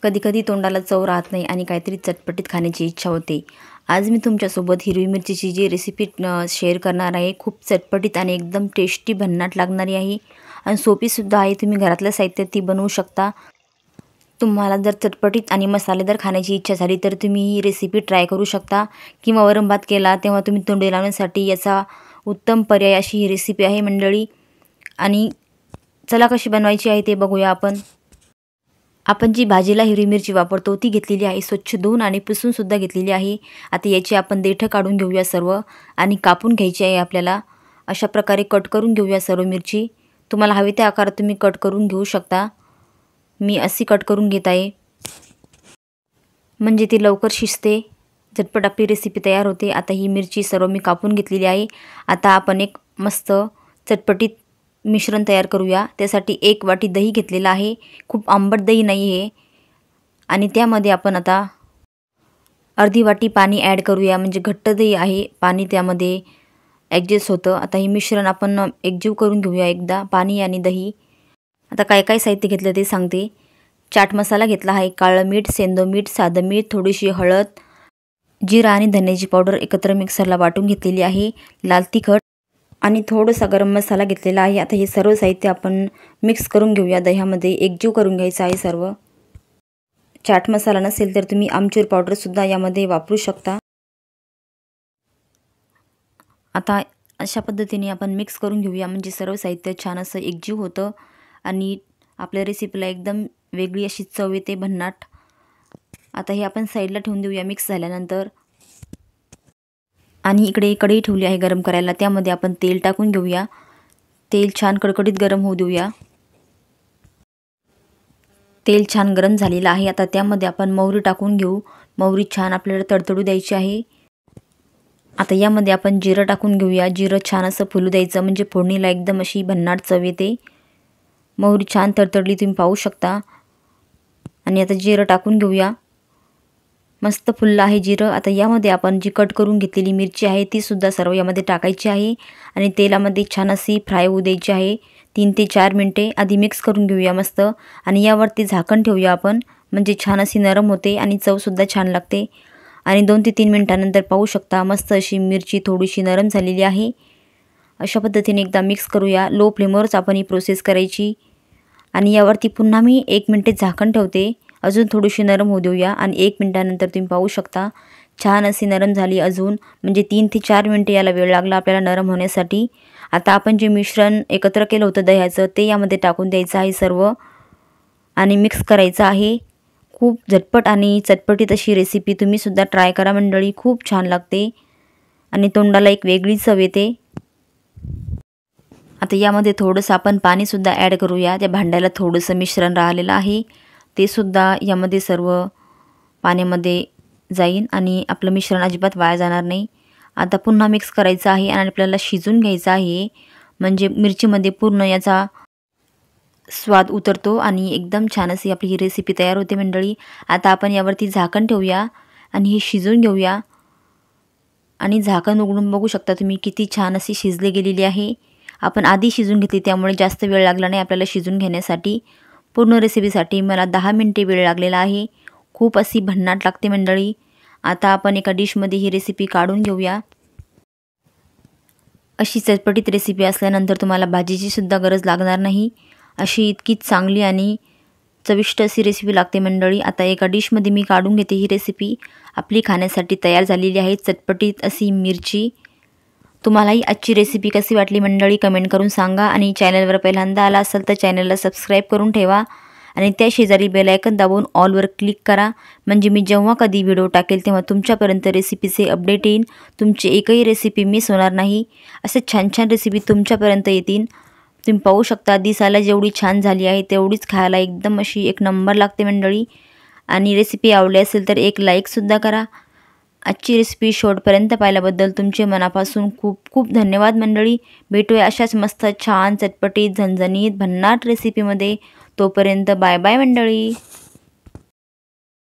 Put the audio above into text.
कधीकधी तोंडाला चव राहत नाही आणि काहीतरी चटपटीत खाण्याची इच्छा होते। आज मी तुमच्यासोबत हिरवी मिरचीची जी रेसिपी शेअर करणार आहे, खूप चटपटीत आणि एकदम टेस्टी भन्नाट लागणारी आहे आणि सोपीसुद्धा आहे। तुम्ही घरातल्या साहित्यात ती बनवू शकता। तुम्हाला जर चटपटीत आणि मसालेदार खाण्याची इच्छा झाली तर तुम्ही ही रेसिपी ट्राय करू शकता किंवा वरण भात केला तेव्हा तुम्ही तोंडी लावण्यासाठी याचा उत्तम पर्याय अशी ही रेसिपी आहे मंडळी। आणि चला कशी बनवायची आहे ते बघूया आपण जी भाजीला हिरवी मिरची वापरतो ती घेतलेली आहे, स्वच्छ धुवून आणि पुसून सुद्धा घेतलेली आहे। आता याची आपण देठं काढून घेऊया सर्व आणि कापून घ्यायची आहे आपल्याला। अशा प्रकारे कट करून घेऊया सर्व मिरची। तुम्हाला हवी त्या आकारात तुम्ही कट करून घेऊ शकता। मी अशी कट करून घेत आहे म्हणजे ती लवकर शिजते, झटपट आपली रेसिपी तयार होते। आता ही मिरची सर्व मी कापून घेतलेली आहे। आता आपण एक मस्त चटपटीत मिश्रण तयार करूया। त्यासाठी 1 वाटी दही घेतलेला आहे, खूप आंबट दही नाही आहे। आणि त्यामध्ये आपण आता अर्धी वाटी पाणी ॲड करूया, म्हणजे घट्ट दही आहे, पाणी त्यामध्ये ॲडजस्ट होतं। आता हे मिश्रण आपण एकजीव करून घेऊया एकदा, पाणी आणि दही। आता काय काय साहित्य घेतलं ते सांगते। चाट मसाला घेतला आहे, काळं मीठ, सेंधव मीठ, साधं मीठ, थोडीशी हळद, जिरा आणि धन्याची पावडर एकत्र मिक्सरला वाटून घेतलेली आहे, लाल तिखट आणि थोडासा गरम मसाला घेतलेला आहे। आता हे सर्व साहित्य आपण मिक्स करून घेऊया दह्यामध्ये, एकजीव करून घ्यायचं आहे सर्व। चाट मसाला नसेल तर तुम्ही आमचूर पावडर सुद्धा यामध्ये वापरू शकता। आता अशा पद्धतीने आपण मिक्स करून घेऊया, म्हणजे सर्व साहित्य छान असं एकजीव होतं आणि आपल्या रेसिपीला एकदम वेगळी अशी चव येते, भन्नाट। आता हे आपण साईडला ठेवून देऊया मिक्स झाल्यानंतर। आणि इकडे कढई ठेवली आहे गरम करायला, त्यामध्ये आपण तेल टाकून घेऊया। तेल छान कडकडीत गरम होऊ देऊया। तेल छान गरम झालेलं आहे। आता त्यामध्ये आपण मोहरी टाकून घेऊ। मोहरी छान आपल्याला तडतडू द्यायची आहे। आता यामध्ये आपण जिरं टाकून घेऊया। जिरं छान असं फुलू द्यायचं, म्हणजे फोडणीला एकदम अशी भन्नाट चव येते। मोहरी छान तडतडली तुम्ही पाहू शकता। आणि आता जिरं टाकून घेऊया, मस्त फुललं आहे जिरं। आता यामध्ये आपण जी कट करून घेतलेली मिरची आहे ती सुद्धा सर्व यामध्ये टाकायची आहे आणि तेलामध्ये छान अशी फ्राय होऊ द्यायची आहे 3 ते 4 मिनिटे। आधी मिक्स करून घेऊया मस्त आणि यावरती झाकण ठेवूया आपण, म्हणजे छान अशी नरम होते आणि चवसुद्धा छान लागते। आणि 2 ते 3 मिनिटांनंतर पाहू शकता मस्त अशी मिरची थोडीशी नरम झालेली आहे। अशा पद्धतीने एकदा मिक्स करूया। लो फ्लेमवरच आपण ही प्रोसेस करायची आणि यावरती पुन्हा मी 1 मिनिट झाकण ठेवते, अजून थोडीशी नरम होऊ देऊया। आणि 1 मिनिटानंतर तुम्ही पाहू शकता छान अशी नरम झाली अजून, म्हणजे 3 ते 4 मिनिटे याला वेळ लागला आपल्याला नरम होण्यासाठी। आता आपण जे मिश्रण एकत्र केलं होतं दह्याचं ते यामध्ये टाकून द्यायचं आहे सर्व आणि मिक्स करायचं आहे। खूप झटपट आणि चटपटीत अशी रेसिपी तुम्ही सुद्धा ट्राय करा मंडळी, खूप छान लागते आणि तोंडाला एक वेगळी चव येते। आता यामध्ये थोडंसं आपण पाणीसुद्धा ॲड करूया। त्या भांड्याला थोडंसं मिश्रण राहिलेलं आहे ते सुद्धा यामध्ये सर्व पाण्यामध्ये जाईल आणि आपलं मिश्रण अजिबात वाया जाणार नाही। आता पुन्हा मिक्स करायचं आहे आणि आपल्याला शिजून घ्यायचं आहे, म्हणजे मिरचीमध्ये पूर्ण याचा स्वाद उतरतो आणि एकदम छान अशी आपली ही रेसिपी तयार होते मंडळी। आता आपण यावरती झाकण ठेवूया आणि हे शिजून घेऊया। आणि झाकण उघडून बघू शकता तुम्ही किती छान अशी शिजली गेलेली आहे। आपण आधी शिजून घेतली त्यामुळे जास्त वेळ लागला नाही आपल्याला शिजून घेण्यासाठी। पूर्ण रेसिपीसाठी मला 10 मिनिटे वेळ लागलेला आहे। खूप अशी भन्नाट लागते मंडळी। आता आपण एका डिशमध्ये ही रेसिपी काढून घेऊया। अशी चटपटीत रेसिपी असल्यानंतर तुम्हाला भाजीची सुद्धा गरज लागणार नाही, अशी इतकी चांगली आणि चविष्ट अशी रेसिपी लागते मंडळी। आता एका डिशमध्ये मी काढून घेते ही रेसिपी। आपली खाण्यासाठी तयार झालेली आहे चटपटीत अशी मिरची। तुम्हालाही आजची रेसिपी कशी वाटली मंडळी कमेंट करून सांगा आणि चॅनलवर पहिल्यांदा आला असाल तर चॅनलला सबस्क्राईब करून ठेवा आणि त्या शेजारी बेल आयकॉन दाबून ऑलवर क्लिक करा, म्हणजे मी जेव्हा कधी व्हिडिओ टाकेल तेव्हा तुमच्यापर्यंत रेसिपीचे अपडेट येईल, तुमची एकही रेसिपी मिस होणार नाही। असे छान छान रेसिपी तुमच्यापर्यंत येतील। तुम्ही पाहू शकता दिसायला जेवढी छान झाली आहे तेवढीच खायला एकदम अशी एक नंबर लागते मंडळी। आणि रेसिपी आवडली असेल तर एक लाईकसुद्धा करा। आजची रेसिपी शेवटपर्यंत पाहिल्याबद्दल तुमचे मनापासून खूप खूप धन्यवाद मंडळी। भेटूया अशाच मस्त छान चटपटीत झणझणीत भन्नाट रेसिपीमध्ये। तोपर्यंत बाय बाय मंडळी।